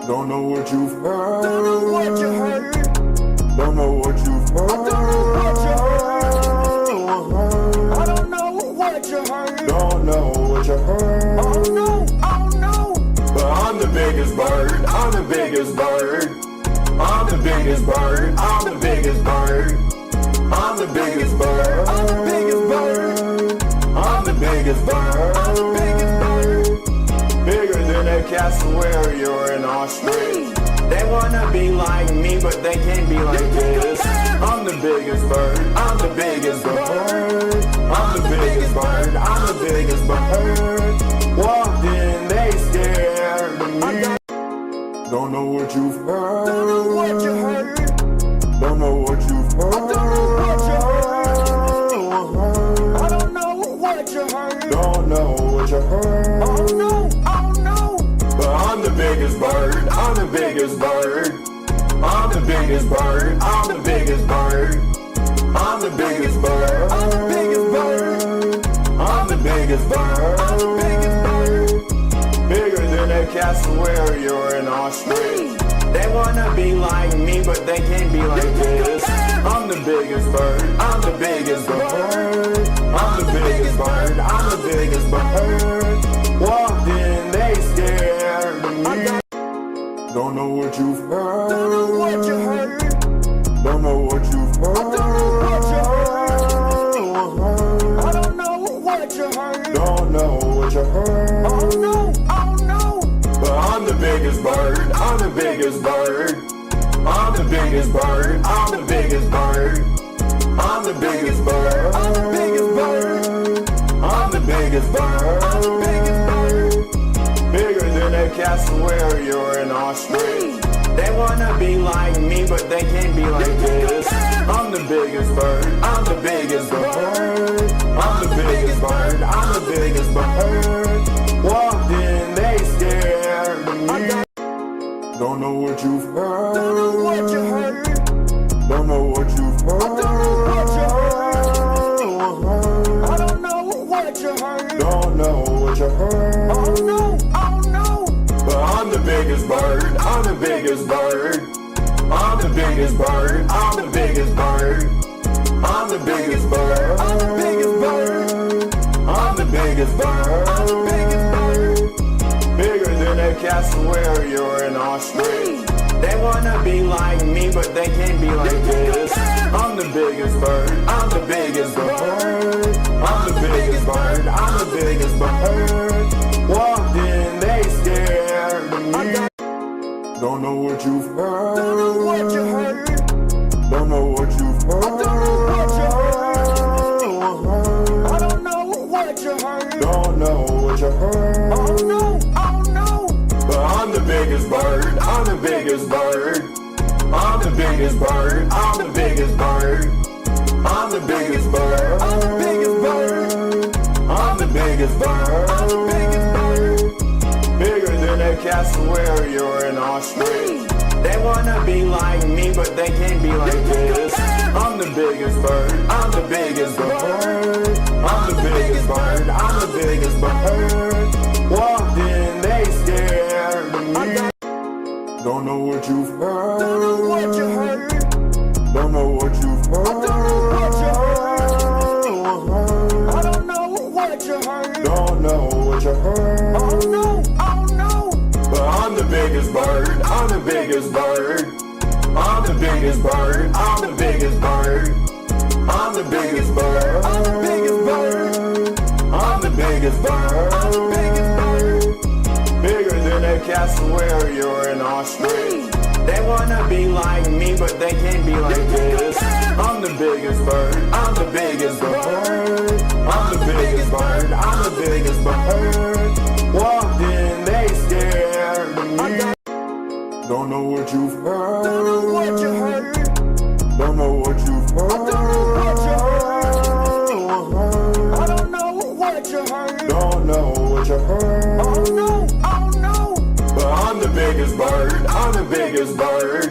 Don't know what you've heard. Don't know what you heard. Don't know what you've heard. I don't know what you heard. Don't know what you heard. Oh no, oh no. But I'm the biggest bird. I'm the biggest bird. I'm the biggest bird. I'm the biggest bird. I'm the biggest bird. I'm the biggest bird. I'm the biggest bird. I'm the biggest bird. Bigger than a cassowary in Australia. They wanna be like me, but they can't be like this. I'm the biggest bird. I'm the biggest bird. I'm the biggest bird. I'm the biggest bird. Walked in, they scared of me. Don't know what you've heard. Don't know what you heard. Don't know what you've heard. I don't know what you heard. Don't know what you heard. Oh no, oh no. But I'm the biggest bird. I'm the biggest bird. I'm the biggest bird. I'm the biggest bird. I'm the biggest bird. I'm the biggest bird. I'm the biggest bird. I'm the biggest bird. Bigger than a cassowary in Australia. They wanna be like me, but they can't be like this. I'm the biggest bird. I'm the biggest bird. I'm the biggest bird. I'm the biggest bird. Walked in, they scared of me. Don't know what you've heard. Don't know what you heard. Don't know what you've heard. I don't know what you heard. Don't know what you heard. Oh no, oh no. But I'm the biggest bird. I'm the biggest bird. I'm the biggest bird. I'm the biggest bird. I'm the biggest bird. I'm the biggest bird. I'm the biggest bird. I'm the biggest bird. Bigger than a cassowary in Australia. They wanna be like me, but they can't be like this. I'm the biggest bird. I'm the biggest bird. I'm the biggest bird. I'm the biggest bird. Walked in, they scared of me. Don't know what you've heard. Don't know what you heard. Don't know what you've heard. I don't know what you heard. Don't know what you heard. Oh no, oh no. But I'm the biggest bird. I'm the biggest bird. I'm the biggest bird. I'm the biggest bird. I'm the biggest bird. I'm the biggest bird. I'm the biggest bird. I'm the biggest bird. Bigger than a cassowary in Australia. They wanna be like me, but they can't be like this. I'm the biggest bird. I'm the biggest bird. I'm the biggest bird. I'm the biggest bird. Walked in, they scared of me. Don't know what you've heard. Don't know what you heard. Don't know what you've heard. I don't know what you heard. Don't know what you heard. Oh no, oh no. But I'm the biggest bird. I'm the biggest bird. I'm the biggest bird. I'm the biggest bird. I'm the biggest bird. I'm the biggest bird. I'm the biggest bird. I'm the biggest bird. Bigger than a cassowary in Australia. They wanna be like me, but they can't be like this. I'm the biggest bird. I'm the biggest bird. I'm the biggest bird. I'm the biggest bird. Walked in, they scared of me. Don't know what you've heard. Don't know what you heard. Don't know what you've heard. I don't know what you heard. Don't know what you heard. Oh no, oh no. But I'm the biggest bird. I'm the biggest bird. I'm the biggest bird. I'm the biggest bird. I'm the biggest bird. I'm the biggest bird. I'm the biggest bird. I'm the biggest bird. Bigger than a cassowary in Australia. They wanna be like me, but they can't be like this. I'm the biggest bird. I'm the biggest bird. I'm the biggest bird. I'm the biggest bird. Walked in, they scared of me. Don't know what you've heard. Don't know what you heard. Don't know what you've heard. I don't know what you heard. Don't know what you heard. Oh no, oh no. But I'm the biggest bird. I'm the biggest bird.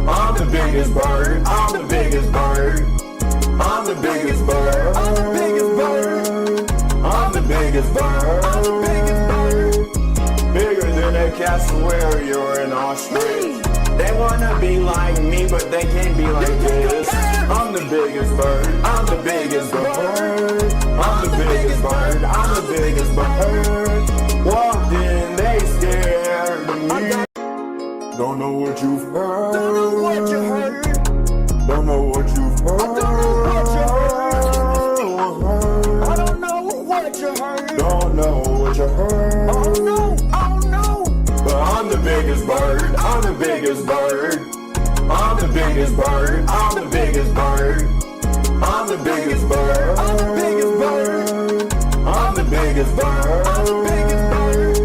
I'm the biggest bird. I'm the biggest bird. I'm the biggest bird. I'm the biggest bird. I'm the biggest bird. I'm the biggest bird. Bigger than a castle where you're an ostrich. They wanna be like me, but they can't be like this. I'm the biggest bird, I'm the biggest bird. I'm the biggest bird, I'm the biggest bird. Walked in, they scared of me. Don't know what you've heard. Don't know what you heard. Don't know what you've heard. I don't know what you heard. Don't know what you heard. Oh no, oh no. But I'm the biggest bird, I'm the biggest bird. I'm the biggest bird, I'm the biggest bird. I'm the biggest bird, I'm the biggest bird. I'm the biggest bird. I'm the biggest bird.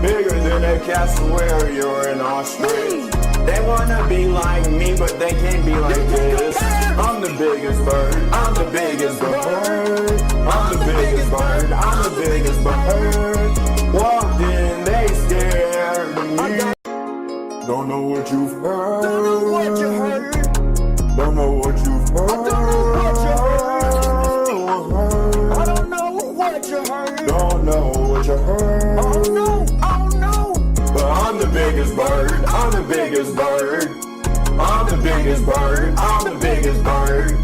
Bigger than a castle where you're an ostrich. They wanna be like me, but they can't be like this. I'm the biggest bird, I'm the biggest bird. I'm the biggest bird, I'm the biggest bird. Walked in, they scared of me. Don't know what you've heard. Don't know what you heard. Don't know what you've heard. I don't know what you heard. Don't know what you heard. Oh no, oh no. But I'm the biggest bird, I'm the biggest bird. I'm the biggest bird, I'm the biggest bird.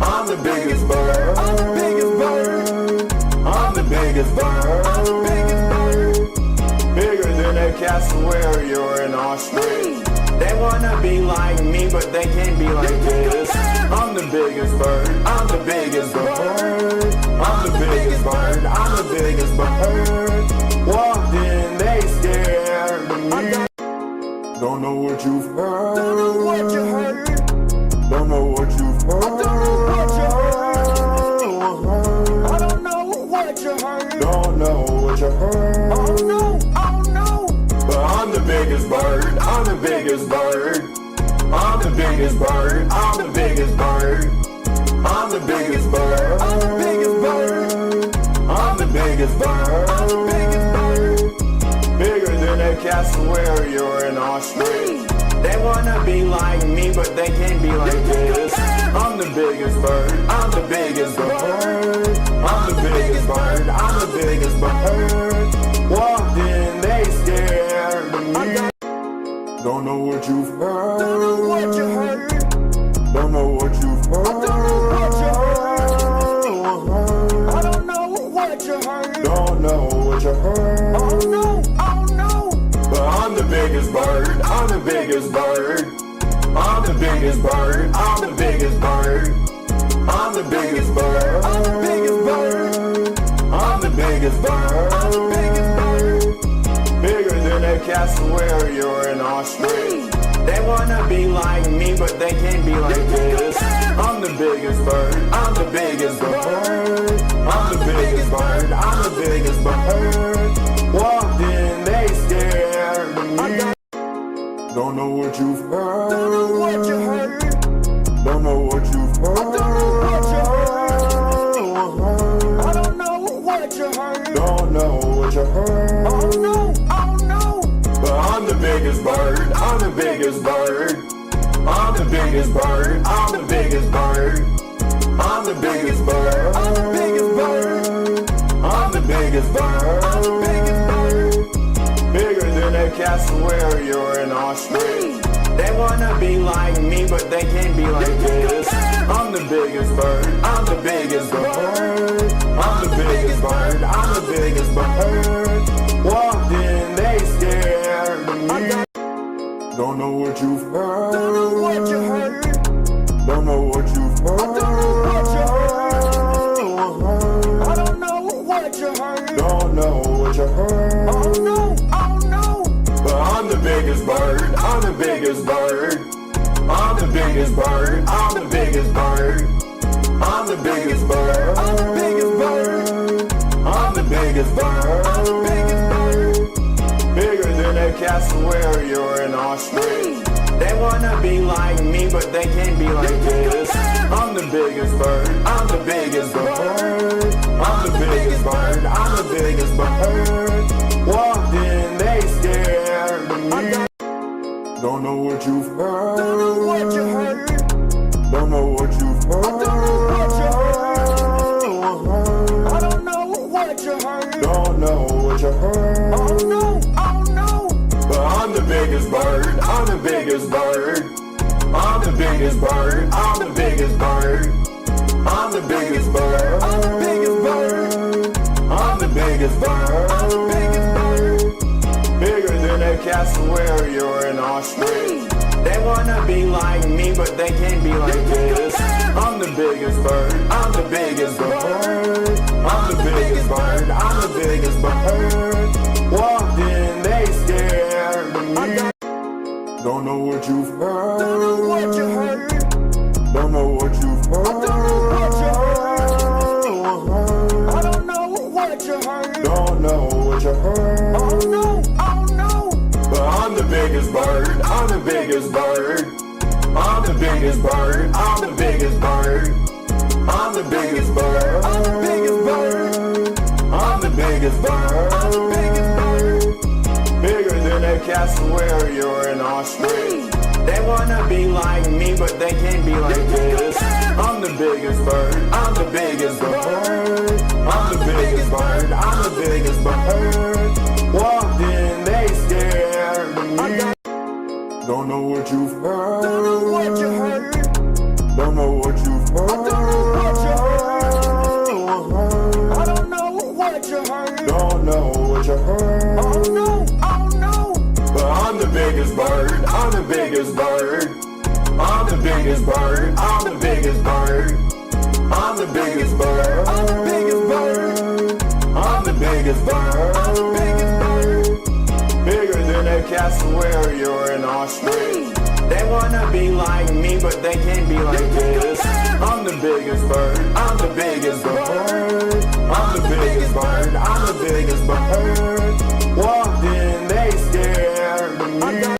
I'm the biggest bird, I'm the biggest bird. I'm the biggest bird. I'm the biggest bird. Bigger than a castle where you're an ostrich. They wanna be like me, but they can't be like this. I'm the biggest bird, I'm the biggest bird. I'm the biggest bird, I'm the biggest bird. Walked in, they scared of me. Don't know what you've heard. Don't know what you heard. Don't know what you've heard. I don't know what you heard. Don't know what you heard. Oh no, oh no. But I'm the biggest bird, I'm the biggest bird. I'm the biggest bird, I'm the biggest bird. I'm the biggest bird, I'm the biggest bird. I'm the biggest bird. I'm the biggest bird. Bigger than a castle where you're an ostrich. They wanna be like me, but they can't be like this. I'm the biggest bird, I'm the biggest bird. I'm the biggest bird, I'm the biggest bird. Walked in, they scared of me. Don't know what you've heard. Don't know what you heard. Don't know what you've heard. I don't know what you heard. Don't know what you heard. Oh no, oh no. But I'm the biggest bird, I'm the biggest bird. I'm the biggest bird, I'm the biggest bird. I'm the biggest bird, I'm the biggest bird. I'm the biggest bird. I'm the biggest bird. Bigger than a castle where you're an ostrich. They wanna be like me, but they can't be like this. I'm the biggest bird, I'm the biggest bird. I'm the biggest bird, I'm the biggest bird. Walked in, they scared of me. Don't know what you've heard. Don't know what you heard. Don't know what you've heard. I don't know what you heard. Don't know what you heard. Oh no, oh no. But I'm the biggest bird, I'm the biggest bird. I'm the biggest bird, I'm the biggest bird. I'm the biggest bird, I'm the biggest bird. I'm the biggest bird. I'm the biggest bird. Bigger than a castle where you're an ostrich. They wanna be like me, but they can't be like this. I'm the biggest bird, I'm the biggest bird. I'm the biggest bird, I'm the biggest bird. Walked in, they scared of me. Don't know what you've heard. Don't know what you heard. Don't know what you've heard. I don't know what you heard. Don't know what you heard. Oh no, oh no. But I'm the biggest bird, I'm the biggest bird. I'm the biggest bird, I'm the biggest bird. I'm the biggest bird, I'm the biggest bird. I'm the biggest bird. I'm the biggest bird. Bigger than a castle where you're an ostrich. They wanna be like me, but they can't be like this. I'm the biggest bird, I'm the biggest bird. I'm the biggest bird, I'm the biggest bird. Walked in, they scared of me. Don't know what you've heard. Don't know what you heard. Don't know what you've heard. I don't know what you heard. Don't know what you heard. Oh no, biggest bird. I'm the biggest bird. I'm the biggest bird. I'm the biggest bird. I'm the biggest bird. I'm the biggest bird. I'm the biggest bird. I'm the biggest bird. Bigger than a cassowary or an ostrich. They wanna be like me, but they can't be like this. I'm the biggest bird. I'm the biggest bird. I'm the biggest bird. I'm the biggest bird. Walked in, they stared at me. Don't know what you've heard. Don't know what you heard. Don't know what you've heard. I don't know what you heard. Don't know what you heard. Oh no, oh no. But I'm the biggest bird. I'm the biggest bird. I'm the biggest bird. I'm the biggest bird. I'm the biggest bird. I'm the biggest bird. I'm the biggest bird. I'm the biggest bird. Bigger than a cassowary or an ostrich. They wanna be like me, but they can't be like this. I'm the biggest bird. I'm the biggest bird. I'm the biggest bird. I'm the biggest bird. Walked in, they stared at me. Don't know what you've heard. Don't know what you heard. Don't know what you've heard. I don't know what you heard. Don't know what you heard. Oh no, oh no. But I'm the biggest bird. I'm the biggest bird. I'm the biggest bird. I'm the biggest bird. I'm the biggest bird. I'm the biggest bird. I'm the biggest bird. I'm the biggest bird. Bigger than a cassowary or an ostrich. They wanna be like me, but they can't be like this. I'm the biggest bird. I'm the biggest bird. I'm the biggest bird. I'm the biggest bird.